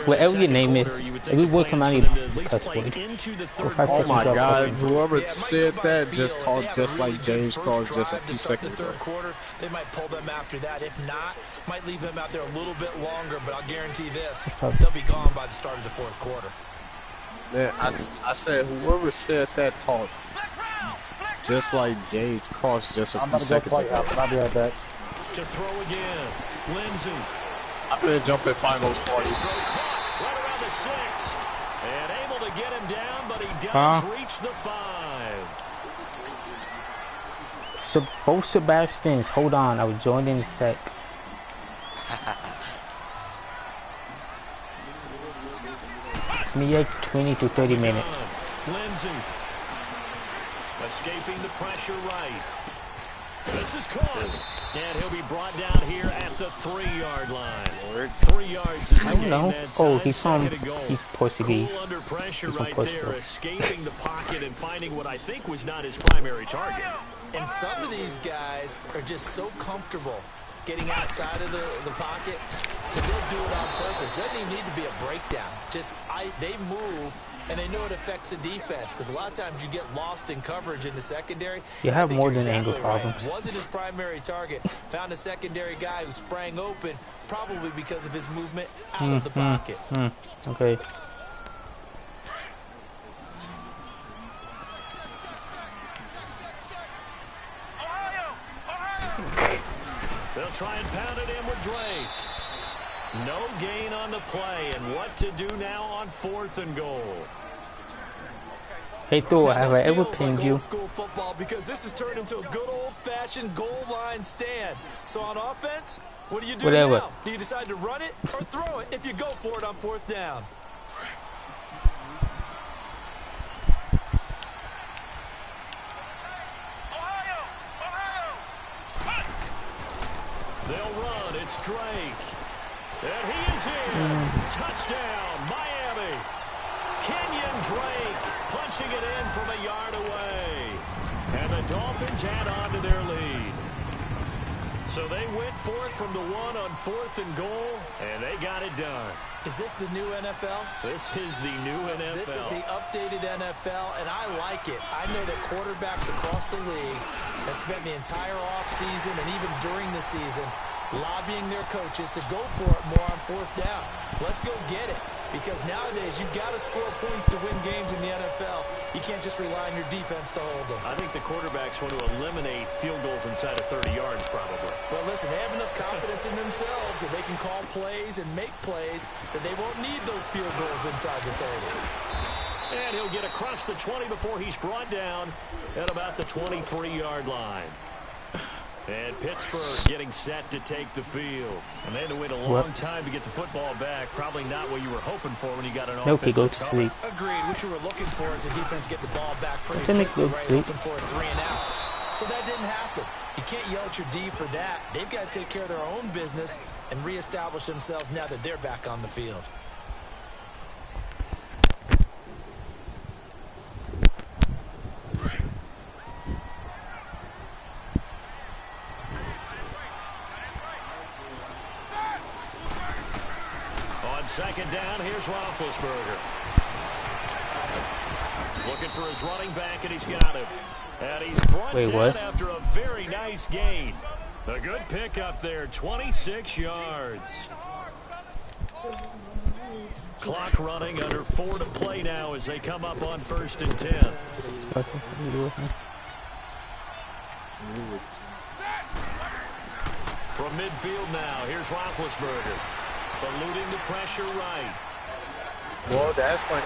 whatever your name is, every word come out of your cuss word. Oh my God! Whoever said that just talked just like James talked just a few seconds ago. They might pull them after that. If not, might leave them out there a little bit longer. But I'll guarantee this: they'll be gone by the start of the fourth quarter. Man, I said whoever said that talked just like James Cross just a few seconds ago. I'll be right back. To throw again, Lindsey. I'm gonna jump at finals party. Right around the 6. And able to get him down, but he does reach the 5. So both Sebastians, hold on, I was joined in a sec. Me like 20 to 30 minutes. Lindsey. Escaping the pressure right. This is caught. And he'll be brought down here at the 3-yard line. 3 yards is the game that time. Oh, he's Portuguese. Cool under pressure right there, escaping the pocket and finding what I think was not his primary target. And some of these guys are just so comfortable getting outside of the pocket that they'll do it on purpose. It doesn't even need to be a breakdown. They move, and they know it affects the defense, because a lot of times you get lost in coverage in the secondary. You have more than angle problems. Wasn't his primary target. Found a secondary guy who sprang open, probably because of his movement out of the pocket. Okay. They'll try and pound it in with Drake. No gain on the play, and what to do now on 4th and goal. Hey Thor, have I ever pinned you? School football, because this has turned into a good old-fashioned goal line stand. So on offense, what do you do now? Do you decide to run it or throw it if you go for it on 4th down? They'll run. It's Drake. And he is here. Touchdown, Miami. Kenyon Drake punching it in from a yard away. And the Dolphins add on to their lead. So they went for it from the 1 on 4th and goal, and they got it done. Is this the new NFL? This is the new NFL. This is the updated NFL, and I like it. I know that quarterbacks across the league have spent the entire offseason and even during the season lobbying their coaches to go for it more on 4th down. Let's go get it. Because nowadays, you've got to score points to win games in the NFL. You can't just rely on your defense to hold them. I think the quarterbacks want to eliminate field goals inside of 30 yards, probably. Well, listen, they have enough confidence in themselves that they can call plays and make plays that they won't need those field goals inside the 30. And he'll get across the 20 before he's brought down at about the 23-yard line. And Pittsburgh getting set to take the field. And they had to wait a long time to get the football back. Probably not what you were hoping for when you got an offensive go to sleep. Agreed. What you were looking for is the defense get the ball back pretty quickly, right? Looking for a 3 and out. So that didn't happen. You can't yell at your D for that. They've got to take care of their own business and reestablish themselves now that they're back on the field. Second down, here's Roethlisberger. Looking for his running back, and he's got him. And he's brought down after a very nice gain. A good pickup there, 26 yards. Clock running, under 4 to play now as they come up on 1st and 10. From midfield now, here's Roethlisberger. Eluding the pressure right. Well, that's fine.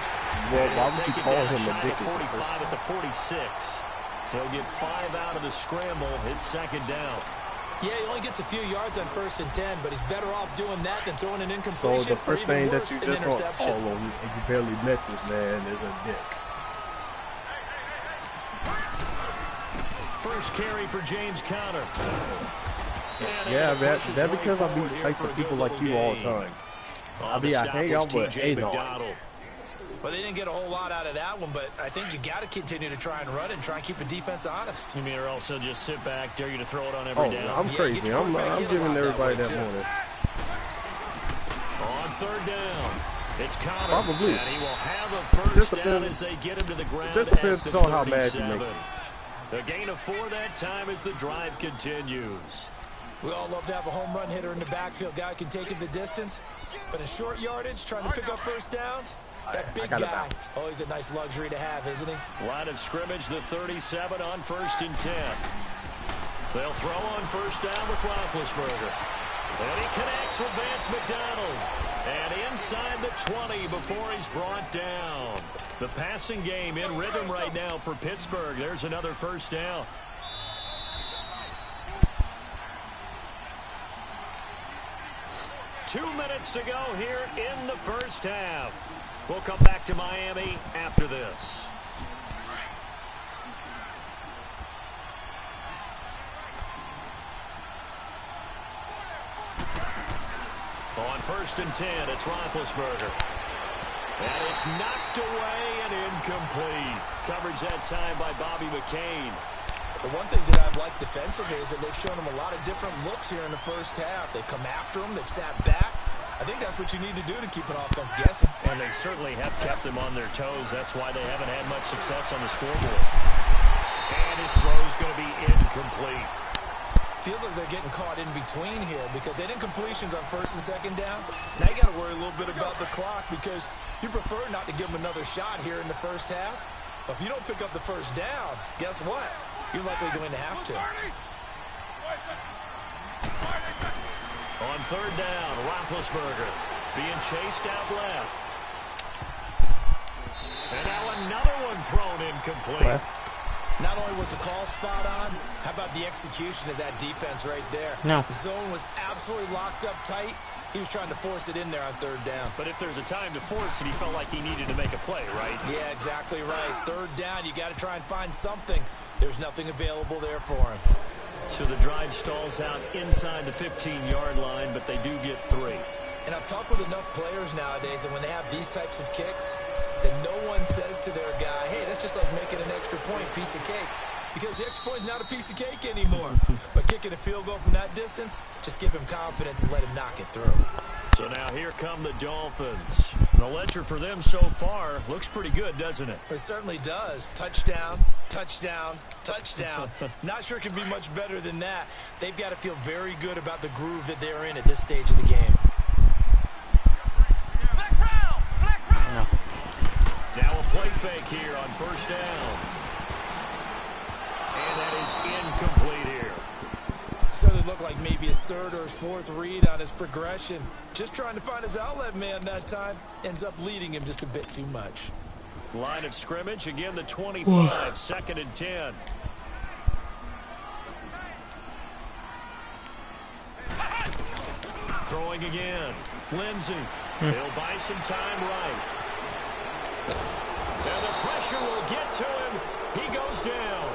Well, why would you call him ridiculous? 45 at the 46. He'll get 5 out of the scramble. It's 2nd down. Yeah, he only gets a few yards on 1st and 10, but he's better off doing that than throwing an incompletion. So the first thing that you just don't call him, and you barely met this man, is a dick. First carry for James Conner. Yeah, that because I beat types of people like you all the time. I hang out with Adon. Well, they didn't get a whole lot out of that one, but I think you got to continue to try and run and try and keep the defense honest. You mean or also just sit back, dare you to throw it on every down? I'm crazy. I'm giving everybody that morning. On 3rd down. It's Connor, Probably. and he will have a first Just down depends- as they get him to the ground. just depends at the on how mad you make 37. it. A gain of 4 that time as the drive continues. We all love to have a home run hitter in the backfield. Guy can take it the distance. But in short yardage, trying to pick up first downs, that big gotta guy, bounce. always a nice luxury to have, isn't he? Line of scrimmage, the 37 on 1st and 10. They'll throw on first down with Roethlisberger. And he connects with Vance McDonald. And inside the 20 before he's brought down. The passing game in rhythm right now for Pittsburgh. There's another first down. Two minutes to go here in the first half. We'll come back to Miami after this. On 1st and 10, it's Roethlisberger. And it's knocked away and incomplete. Coverage that time by Bobby McCain. The one thing that I've liked defensively is that they've shown him a lot of different looks here in the first half. They come after him. They've sat back. I think that's what you need to do to keep an offense guessing. And they certainly have kept them on their toes. That's why they haven't had much success on the scoreboard. And his throw's going to be incomplete. Feels like they're getting caught in between here because they didn't completions on 1st and 2nd down. Now you got to worry a little bit about the clock because you prefer not to give them another shot here in the first half. But if you don't pick up the first down, guess what? You're likely going to have to. On 3rd down, Roethlisberger being chased out left. And now another one thrown incomplete. Left. Not only was the call spot on, how about the execution of that defense right there? No. The zone was absolutely locked up tight. He was trying to force it in there on 3rd down. But if there's a time to force it, he felt like he needed to make a play, right? Yeah, exactly right. 3rd down, you got to try and find something. There's nothing available there for him. So the drive stalls out inside the 15-yard line, but they do get 3. And I've talked with enough players nowadays, and when they have these types of kicks, then no one says to their guy, hey, that's just like making an extra point, piece of cake. Because the extra point is not a piece of cake anymore. But kicking a field goal from that distance, just give him confidence and let him knock it through. So now here come the Dolphins. The ledger for them so far looks pretty good, doesn't it? It certainly does. Touchdown, touchdown, touchdown. Not sure it can be much better than that. They've got to feel very good about the groove that they're in at this stage of the game. No. Now a play fake here on 1st down. And that is incomplete here. Certainly looked like maybe his 3rd or his 4th read on his progression. Just trying to find his outlet man that time. Ends up leading him just a bit too much. Line of scrimmage, again the 25, 2nd and 10. Throwing again. Lindsey. He'll buy some time right. And the pressure will get to him. He goes down.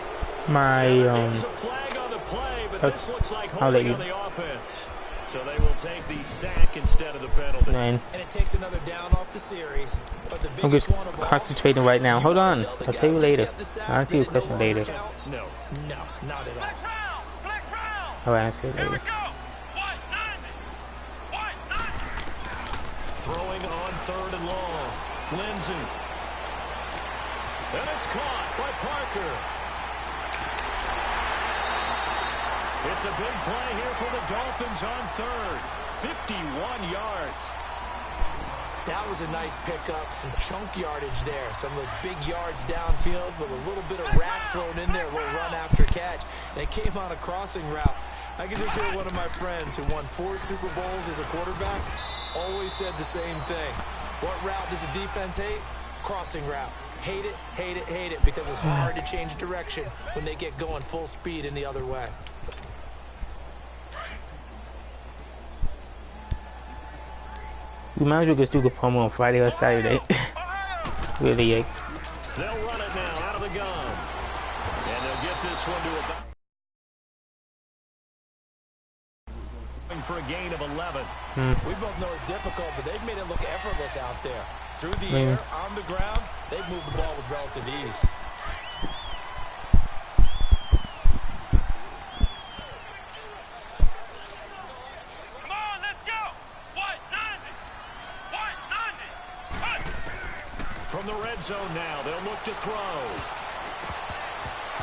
There's a flag on the play, but this looks like holding on the offense. So they will take the sack instead of the penalty. Man, And it takes another down off the series. But the I'm biggest just one of all, concentrating right now. Hold on. tell the I'll guy tell you who just later. got the sack I'll answer your that it no question longer later. counts. No. No, not at all. I'll answer it later. Throwing on 3rd and long. Lindsey. And it's caught by Parker. It's a big play here for the Dolphins on 3rd. 51 yards. That was a nice pickup, some chunk yardage there. Some of those big yards downfield with a little bit of rack thrown in there, a little run after catch. And it came on a crossing route. I can just hear one of my friends who won 4 Super Bowls as a quarterback always said the same thing. What route does the defense hate? Crossing route. Hate it, hate it, hate it, because it's hard to change direction when they get going full speed in the other way. We might as well just do the promo on Friday or Saturday. Really, yeah. They'll run it now out of the gun. And they'll get this one to about for a gain of 11. We both know it's difficult, but they've made it look effortless out there. Through the air, on the ground, they've moved the ball with relative ease. From the red zone now, they'll look to throw.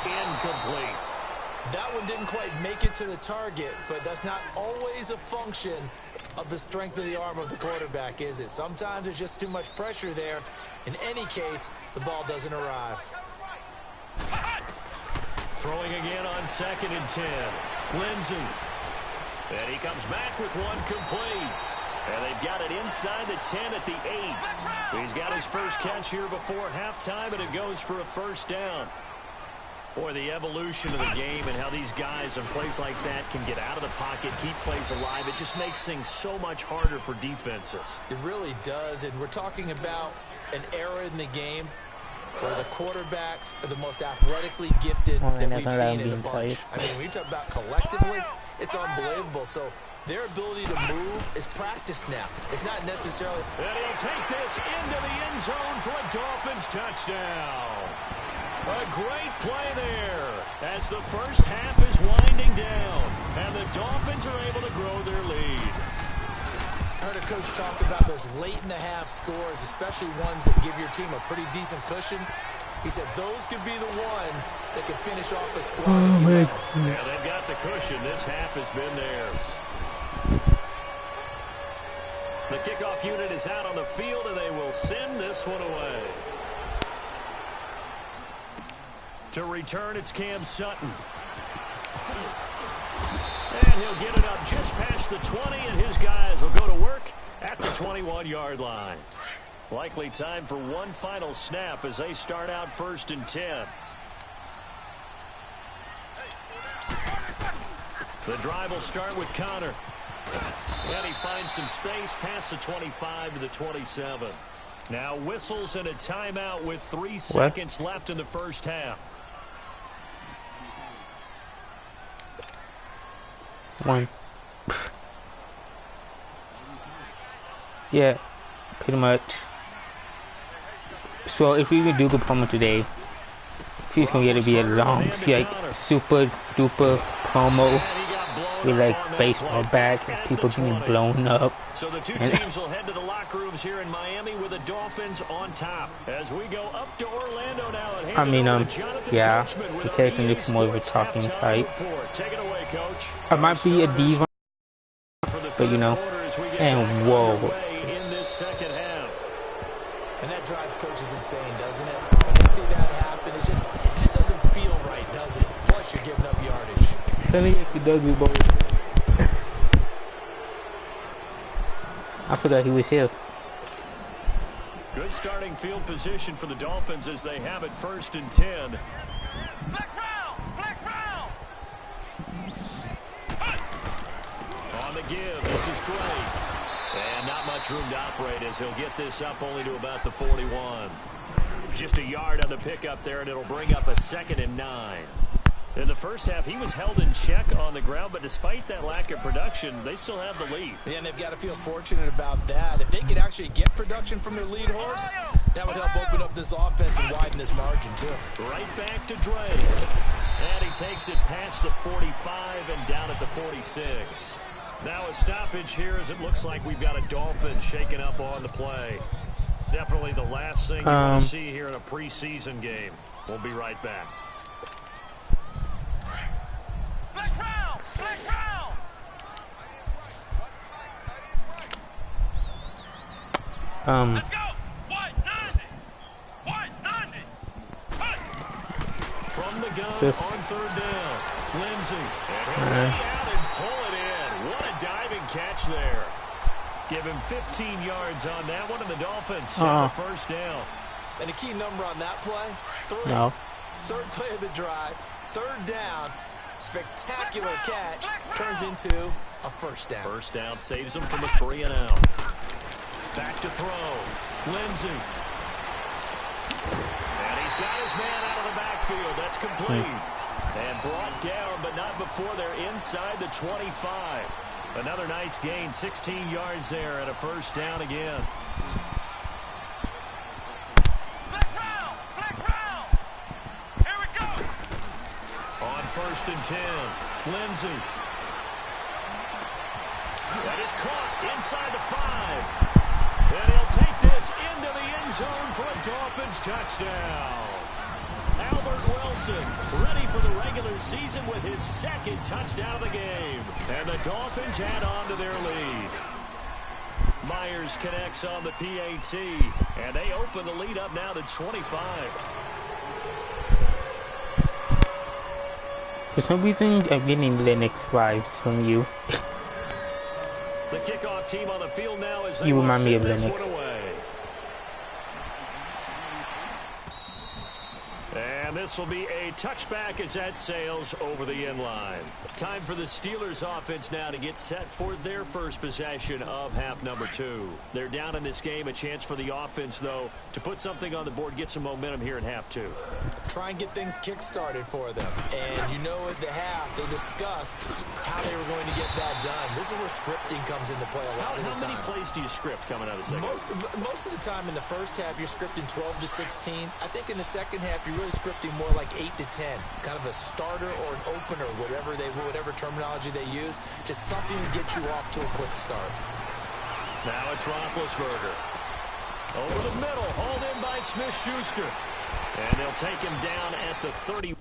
Incomplete. That one didn't quite make it to the target, but that's not always a function of the strength of the arm of the quarterback, is it? Sometimes there's just too much pressure there. In any case, the ball doesn't arrive. Throwing again on 2nd and 10. Lindsey. And he comes back with one complete. And they've got it inside the 10 at the 8. He's got his first catch here before halftime, and it goes for a first down. Boy, the evolution of the game and how these guys in plays like that can get out of the pocket, keep plays alive, it just makes things so much harder for defenses. It really does, and we're talking about an era in the game where the quarterbacks are the most athletically gifted that we've seen in a bunch. I mean, when you talk about collectively, it's unbelievable. So their ability to move is practiced now. It's not necessarily... And he'll take this into the end zone for a Dolphins touchdown. A great play there as the first half is winding down, and the Dolphins are able to grow their lead. I heard a coach talk about those late-in-the-half scores, especially ones that give your team a pretty decent cushion. He said those could be the ones that could finish off a squad. Yeah, they've got the cushion. This half has been theirs. The kickoff unit is out on the field, and they will send this one away. To return, it's Cam Sutton. And he'll get it up just past the 20, and his guys will go to work at the 21-yard line. Likely time for one final snap as they start out 1st and 10. The drive will start with Connor. And he finds some space past the 25 to the 27. Now whistles and a timeout with 3 seconds left in the first half. 1. Yeah, pretty much. So if we even do good promo today, he's gonna get to be a long, like super duper promo with like baseball bats and people getting blown up. So the two teams will head to the locker rooms here in Miami with the Dolphins on top. As we go up to Orlando now. I mean, yeah, the character looks more of a talking type. Take it away, Coach. I might be a diva, but you know, and whoa. In this second half. And that drives coaches insane, doesn't it? When they see that happen, it just doesn't feel right, does it? Plus, you're giving up yardage. He does me both. I forgot he was here. Good starting field position for the Dolphins as they have it 1st and 10. On the give, this is Drake. And not much room to operate as he'll get this up only to about the 41. Just a yard on the pickup there, and it'll bring up a 2nd and 9. In the first half, he was held in check on the ground, but despite that lack of production, they still have the lead. Yeah, and they've got to feel fortunate about that. If they could actually get production from their lead horse, that would help open up this offense and widen this margin, too. Right back to Dre. And he takes it past the 45 and down at the 46. Now a stoppage here as it looks like we've got a Dolphin shaken up on the play. Definitely the last thing you want to see here in a preseason game. We'll be right back. Let's go. From the gun on 3rd down. Lindsey. And he'll out and pull it in. What a diving catch there. Give him 15 yards on that one, and the Dolphins have the first down. And the key number on that play? 3. No. 3rd play of the drive. 3rd down. Spectacular catch. Turns into a first down. First down saves him from a 3 and out. Back to throw. Lindsey. And he's got his man out of the backfield. That's complete. And brought down, but not before they're inside the 25. Another nice gain, 16 yards there, and a first down again. Here we go. On 1st and 10, Lindsey. That is caught inside the 5. And he'll take this into the end zone for a Dolphins touchdown. Albert Wilson ready for the regular season with his second touchdown of the game. And the Dolphins add on to their lead. Myers connects on the PAT, and they open the lead up now to 25. For some reason, I'm getting Linux vibes from you. The kickoff team on the field now as they You remind me of this Linux. one away. And this will be a touchback as that sails over the end line. Time for the Steelers offense now to get set for their first possession of half number 2. They're down in this game. A chance for the offense, though, to put something on the board, get some momentum here in half 2. Try and get things kick-started for them. And you know at the half, they discussed how they were going to get that done. This is where scripting comes into play a lot of the time. How many plays do you script coming out of the second? Most of the time in the first half, you're scripting 12 to 16. I think in the second half, you're really scripting more like 8 to 10. Kind of a starter or an opener, whatever terminology they use. Just something to get you off to a quick start. Now it's Roethlisberger. Over the middle, hauled in by Smith-Schuster. And they'll take him down at the 30.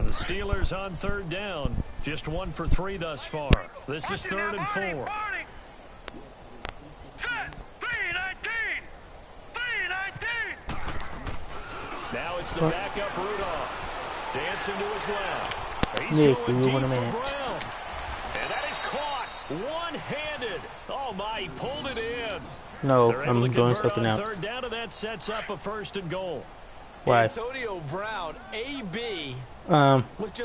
Steelers on third down. Just 1 for 3 thus far. This is 3rd and 4. Now it's the backup Rudolph. Dancing to his left. He's going deep for Brown. And that is caught one-handed. Oh my, he pulled it in. No, I'm doing something else. Third down, and that sets up a 1st and goal. Why? Antonio Brown, AB. I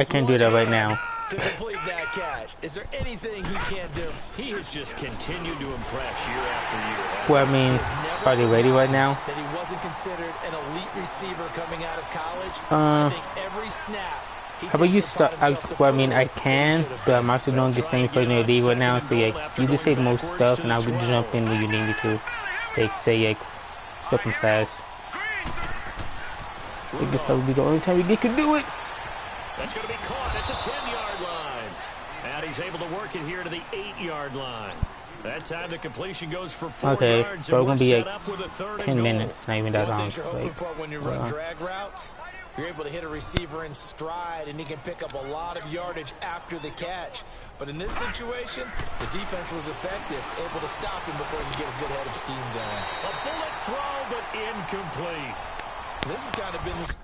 can't do that right now. To complete that catch. Is there anything he can't do? He has just continued to impress year after year. Well, I mean, are they ready right now? That he wasn't considered an elite receiver coming out of college. I think every snap. How about you start? Well, I mean, I can, but I'm also doing the same for the league right now. So yeah, you can say most stuff, and I'll jump in when you need me to. Like say like something fast. I think this will be the only time we can do it. That's going to be caught at the 10-yard line. And he's able to work it here to the 8-yard line. That time the completion goes for 4 yards. So it's going to be like 10 minutes, not even that long. One thing you're hoping for when you run drag routes, you're able to hit a receiver in stride, and he can pick up a lot of yardage after the catch. But in this situation, the defense was effective, able to stop him before he get a good head of steam going. A bullet throw, but incomplete. This has kind of been the...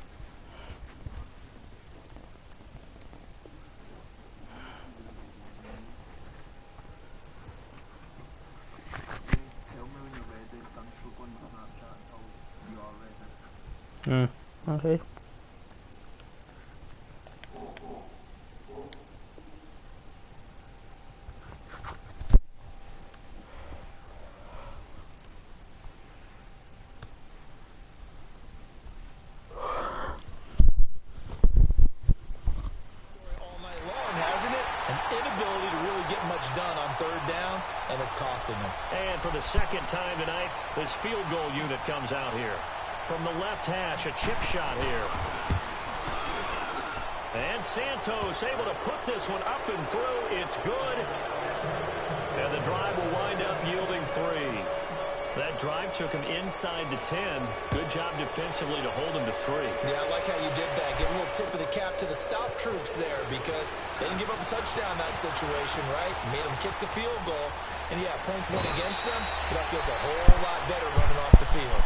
Okay. done on third downs, and it's costing them. And for the second time tonight, this field goal unit comes out here. From the left hash, a chip shot here. And Santos able to put this one up and through. It's good. And the drive will wind up yielding 3. That drive took him inside the 10. Good job defensively to hold him to 3. Yeah, I like how you did that. Give a little tip of the cap to the stop troops there, because they didn't give up a touchdown in that situation, right? Made them kick the field goal. And yeah, points went against them, but that feels a whole lot better running off the field.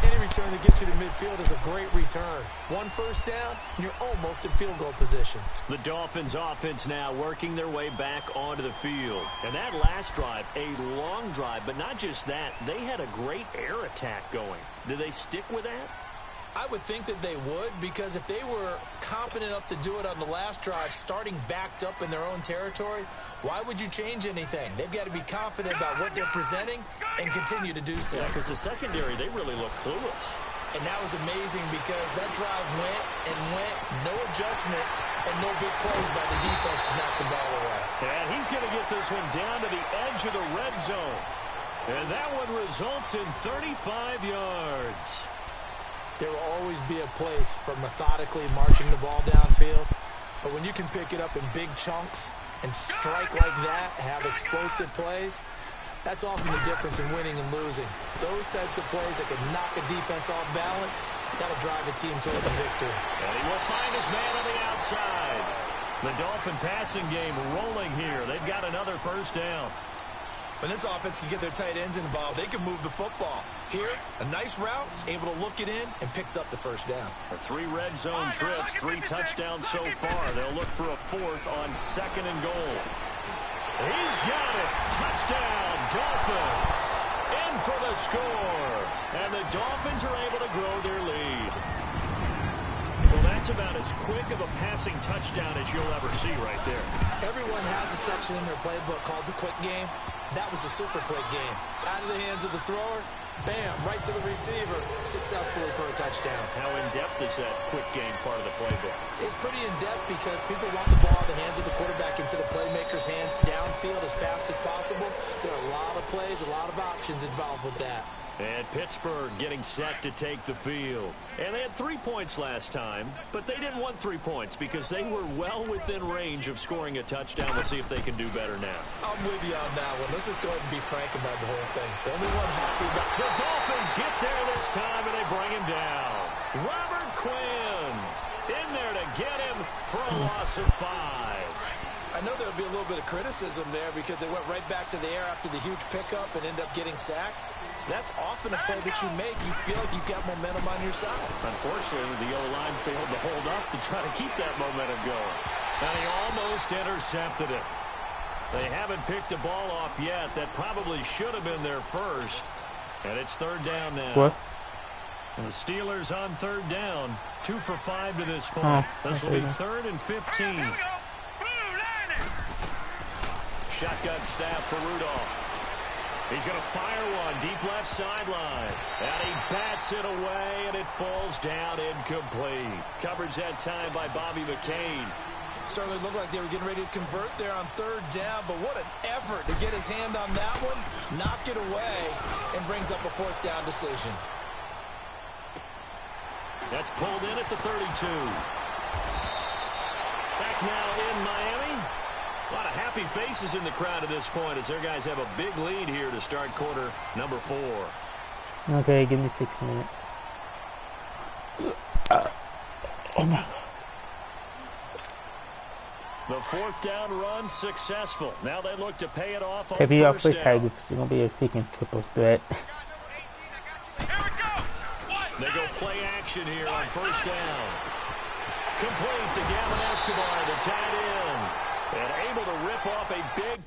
Any return that gets you to midfield is a great return. 1 first down, and you're almost in field goal position. The Dolphins offense now working their way back onto the field. And that last drive, a long drive, but not just that. They had a great air attack going. Do they stick with that? I would think that they would, because if they were confident enough to do it on the last drive, starting backed up in their own territory, why would you change anything? They've got to be confident about what they're presenting and continue to do so. Yeah, because the secondary, they really look clueless. And that was amazing, because that drive went and went, no adjustments, and no big plays by the defense to knock the ball away. And he's going to get this one down to the edge of the red zone. And that one results in 35 yards. There will always be a place for methodically marching the ball downfield. But when you can pick it up in big chunks and strike like that, have explosive plays, that's often the difference in winning and losing. Those types of plays that can knock a defense off balance, that'll drive a team toward the victory. And he will find his man on the outside. The Dolphin passing game rolling here. They've got another first down. When this offense can get their tight ends involved, they can move the football. Here, a nice route, able to look it in, and picks up the first down. 3 red zone trips, 3 touchdowns so far. They'll look for a 4th on 2nd and goal. He's got it. Touchdown, Dolphins. In for the score. And the Dolphins are able to grow their lead. Well, that's about as quick of a passing touchdown as you'll ever see right there. Everyone has a section in their playbook called the quick game. That was a super quick game. Out of the hands of the thrower, bam, right to the receiver, successfully for a touchdown. How in-depth is that quick game part of the playbook? It's pretty in-depth because people want the ball in the hands of the quarterback into the playmaker's hands downfield as fast as possible. There are a lot of plays, a lot of options involved with that. And Pittsburgh getting set to take the field. And they had 3 points last time, but they didn't want 3 points because they were well within range of scoring a touchdown. We'll see if they can do better now. I'm with you on that one. Let's just go ahead and be frank about the whole thing. The only one happy about the Dolphins get there this time, and they bring him down. Robert Quinn in there to get him for a loss of 5. I know there'll be a little bit of criticism there because they went right back to the air after the huge pickup and ended up getting sacked. That's often a play that you make. You feel like you've got momentum on your side. Unfortunately, the O-line failed to hold up to try to keep that momentum going. And he almost intercepted it. They haven't picked a ball off yet. That probably should have been their first. And it's 3rd down now. What? And the Steelers on 3rd down. 2 for 5 to this point. This will be 3rd and 15. Shotgun snap for Rudolph. He's going to fire one deep left sideline. And he bats it away, and it falls down incomplete. Coverage that time by Bobby McCain. Certainly looked like they were getting ready to convert there on 3rd down, but what an effort to get his hand on that one, knock it away, and brings up a 4th down decision. That's pulled in at the 32. Back now in Miami. A lot of happy faces in the crowd at this point as their guys have a big lead here to start quarter number 4. Okay, give me 6 minutes. The 4th down run successful. Now they look to pay it off on Heavy off first first down. it's gonna be a freaking triple threat. They go play action here on 1st down. Complete to Gavin Escobar, the tight end. And able to rip off a big...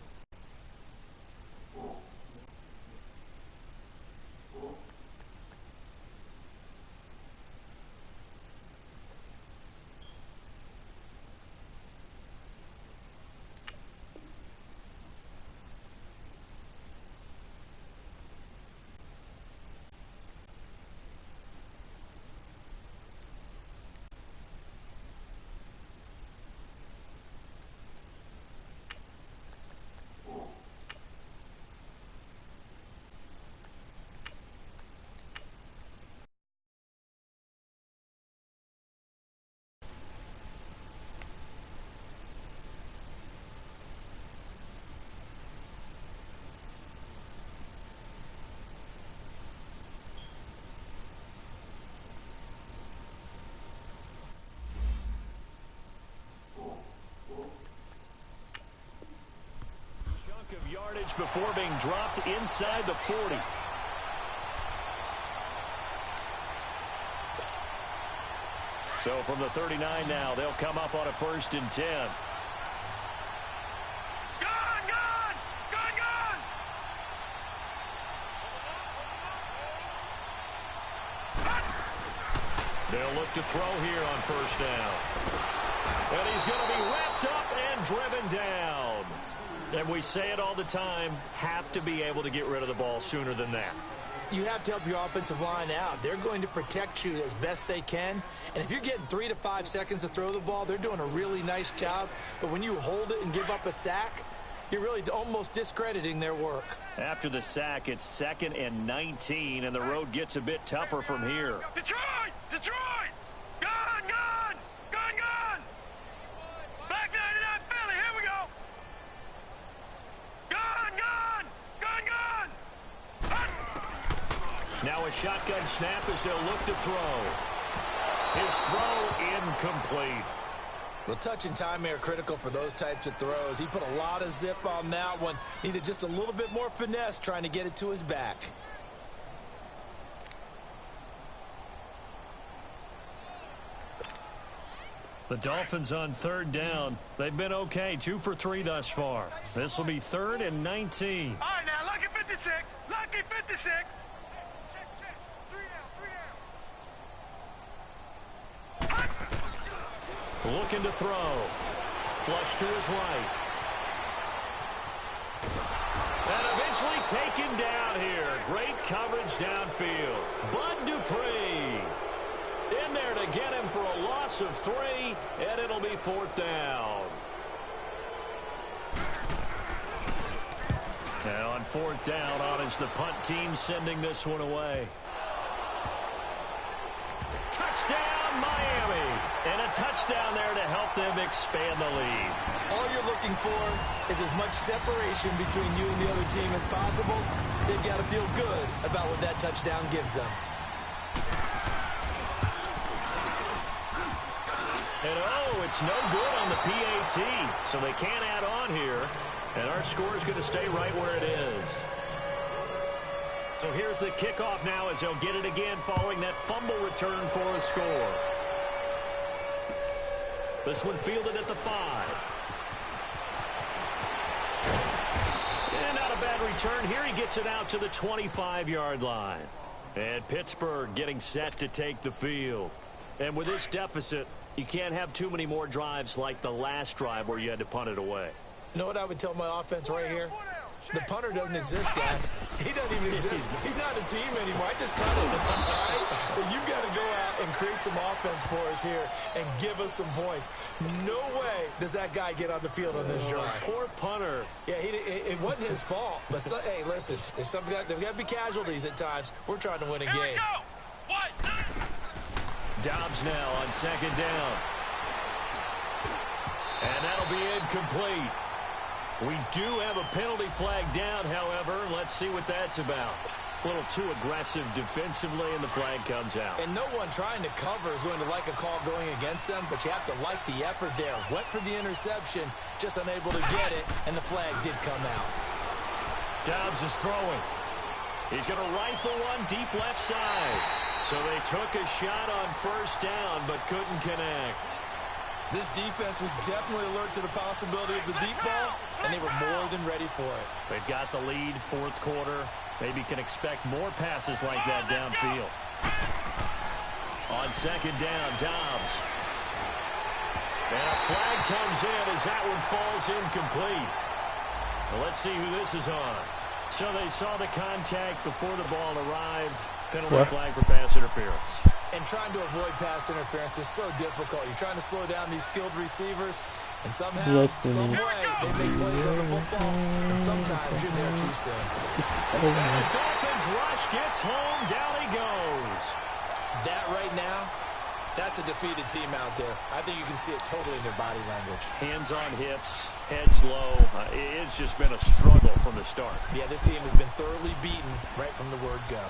of yardage before being dropped inside the 40. So from the 39 now, they'll come up on a 1st and 10. They'll look to throw here on 1st down. And he's going to be wrapped up and driven down. And we say it all the time, have to be able to get rid of the ball sooner than that. You have to help your offensive line out. They're going to protect you as best they can. And if you're getting 3 to 5 seconds to throw the ball, they're doing a really nice job. But when you hold it and give up a sack, You're really almost discrediting their work. After the sack, it's 2nd and 19, and the road gets a bit tougher from here. Detroit! Detroit! Gun! Gun! Gun! Gun! Back 99 Philly, here we go! Gun! Gun! Gun! Gun! Hut! Now a shotgun snap as they'll look to throw. His throw incomplete. Well, touch and timing are critical for those types of throws. He put a lot of zip on that one. Needed just a little bit more finesse trying to get it to his back. The Dolphins on 3rd down. They've been okay, 2 for 3 thus far. This will be 3rd and 19. All right, now, lucky 56. Lucky 56. Looking to throw. Flush to his right. And eventually taken down here. Great coverage downfield. Bud Dupree in there to get him for a loss of 3, and it'll be 4th down. Now on 4th down, on is the punt team sending this one away. Touchdown, Miami. And a touchdown there to help them expand the lead. All you're looking for is as much separation between you and the other team as possible. They've got to feel good about what that touchdown gives them. And oh, it's no good on the PAT, so they can't add on here. And our score is going to stay right where it is. So here's the kickoff now as they'll get it again following that fumble return for a score. This one fielded at the 5. And not a bad return here. He gets it out to the 25-yard line. And Pittsburgh getting set to take the field. And with this deficit, you can't have too many more drives like the last drive where you had to punt it away. You know what I would tell my offense right here? The punter doesn't exist, guys. He doesn't even exist. He's not a team anymore. I just punted him, all right? So you've got to go out and create some offense for us here and give us some points. No way does that guy get on the field on this drive. Poor punter. Yeah, it wasn't his fault. But, hey, listen, there's got to be casualties at times. We're trying to win a game. Here we go! What? Dobbs now on 2nd down. And that'll be incomplete. We do have a penalty flag down, however. Let's see what that's about. A little too aggressive defensively, and the flag comes out. And no one trying to cover is going to like a call going against them, but you have to like the effort there. Went for the interception, just unable to get it, and the flag did come out. Dobbs is throwing. He's going to rifle one deep left side. So they took a shot on 1st down, but couldn't connect. This defense was definitely alert to the possibility of the deep ball, and they were more than ready for it. They've got the lead, 4th quarter. Maybe can expect more passes like that downfield. On 2nd down, Dobbs. And a flag comes in as that one falls incomplete. Well, let's see who this is on. So they saw the contact before the ball arrived. Penalty flag for pass interference. And trying to avoid pass interference is so difficult. You're trying to slow down these skilled receivers, and somehow, some way, they make plays on the football, and sometimes you're there too soon. And the Dolphins rush gets home, down he goes. That right now, that's a defeated team out there. I think you can see it totally in their body language. Hands on hips, heads low. It's just been a struggle from the start. Yeah, this team has been thoroughly beaten right from the word go.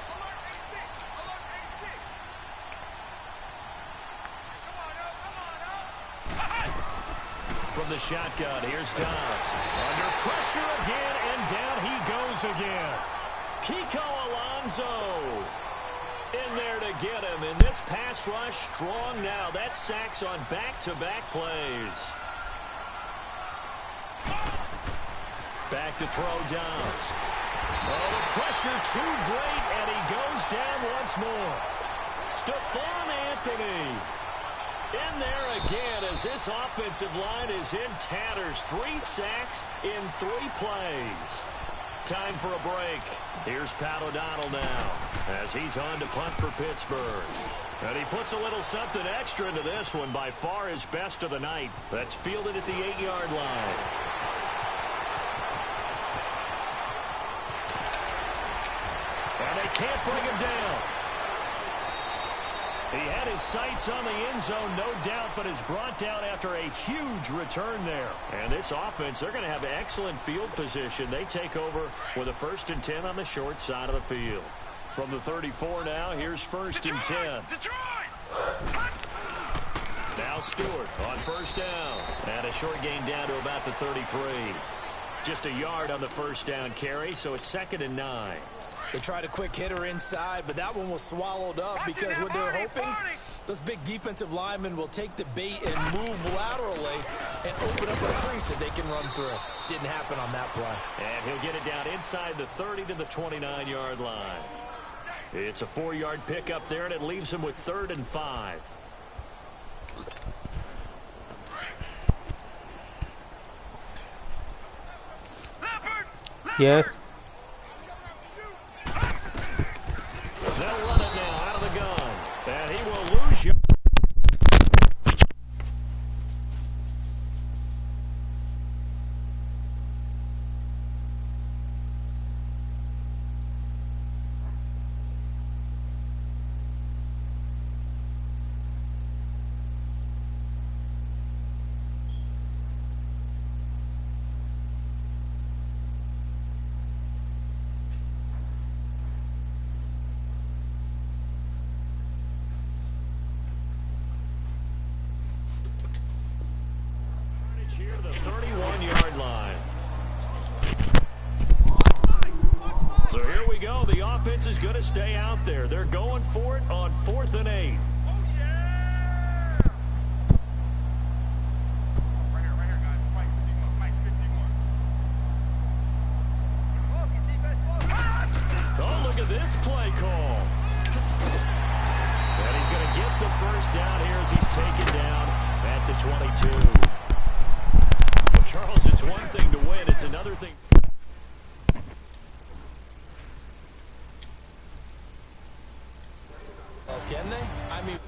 From the shotgun, here's Dobbs. Under pressure again, and down he goes again. Kiko Alonso in there to get him. And this pass rush strong now. That sacks on back-to-back plays. Back to throw Dobbs. Oh, the pressure too great, and he goes down once more. Stephon Anthony in there again as this offensive line is in tatters. 3 sacks in 3 plays. Time for a break. Here's Pat O'Donnell now as he's on to punt for Pittsburgh. And he puts a little something extra into this one, by far his best of the night. That's fielded at the 8-yard line. And they can't bring him down. He had his sights on the end zone, no doubt, but is brought down after a huge return there. And this offense, they're going to have excellent field position. They take over with a 1st and 10 on the short side of the field. From the 34 now, here's 1st and 10. Now Stewart on 1st down. And a short gain down to about the 33. Just a yard on the 1st down carry, so it's 2nd and 9. They tried a quick hitter inside, but that one was swallowed up because what they're hoping, those big defensive linemen will take the bait and move laterally and open up a crease that they can run through. Didn't happen on that play. And he'll get it down inside the 30 to the 29-yard line. It's a 4-yard pickup there, and it leaves him with 3rd and 5. Yes. They'll run it now out of the gun. And he will lose you. Here to the 31-yard line. So here we go. The offense is going to stay out there. They're going for it on 4th and 8. Oh, look at this play call. And he's going to get the 1st down here as he's taken down at the 22. Charles, it's one thing to win. It's another thing. Can they? I mean...